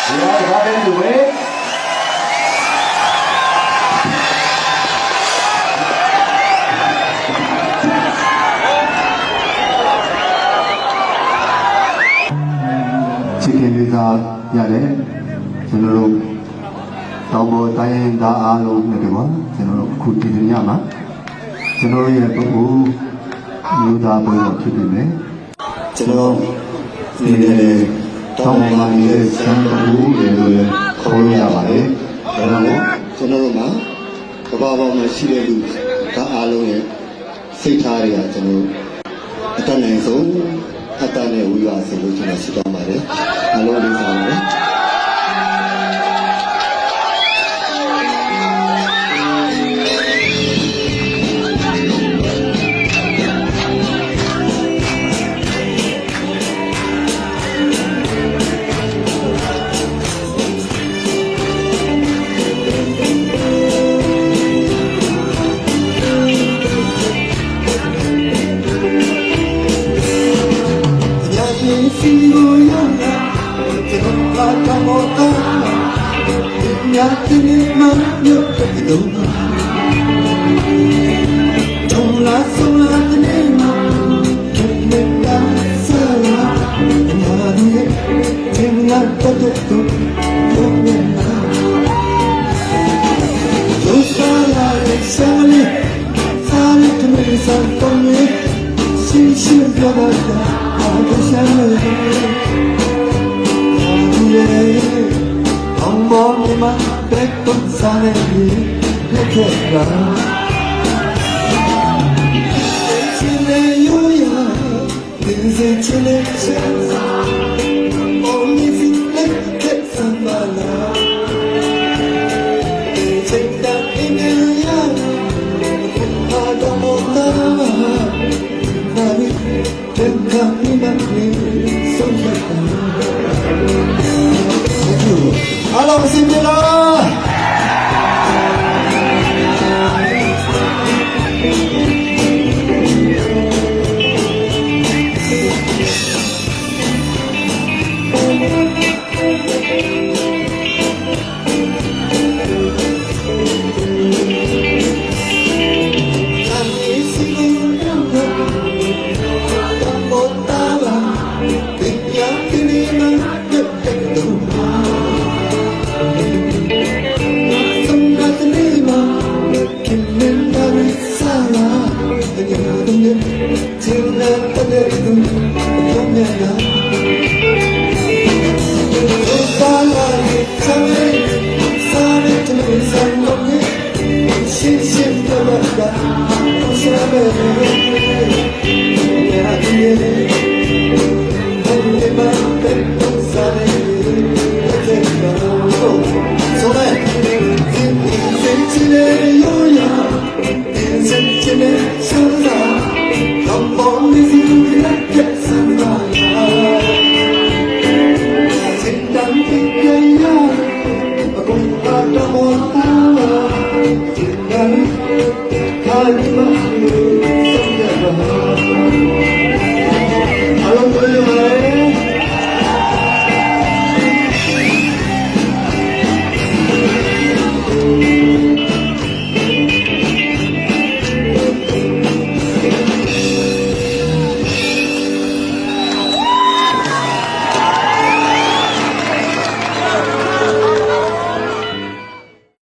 ဘာပဲလို့ပဲချစ်ခင်လေးစားရတယ်ကျွန်တော်တို့တောင်ပေါ်တိုင်းရင်းသားအားလုံးနဲ့တကွာကျွန်တော်တို့အခုဒီညမှာကျွန်တော်ရဲ့ပုဂ္ဂိုလ်မျိုးသားဘုရားဖြစ်နေတယ်ကျွန်တော်ဒီနေ့တောင်ပေါ်မှာနေတဲ့ဆံတော်တွေလို့ခေါ်ရပါတယ်ဒါကြောင့်ကျွန်တော်တို့မှာကဘာပေါ်မှာရှိတဲ့လူဒါအားလုံးရဲ့စိတ်ထားတွေကကျွန်တော်အတတ်နိုင်ဆုံးအတ္တနဲ့ဝိဝါစေလို့ကျွန်တော်ဆုတောင်းပါတယ်အားလုံးလေးစားပါတယ်Hello,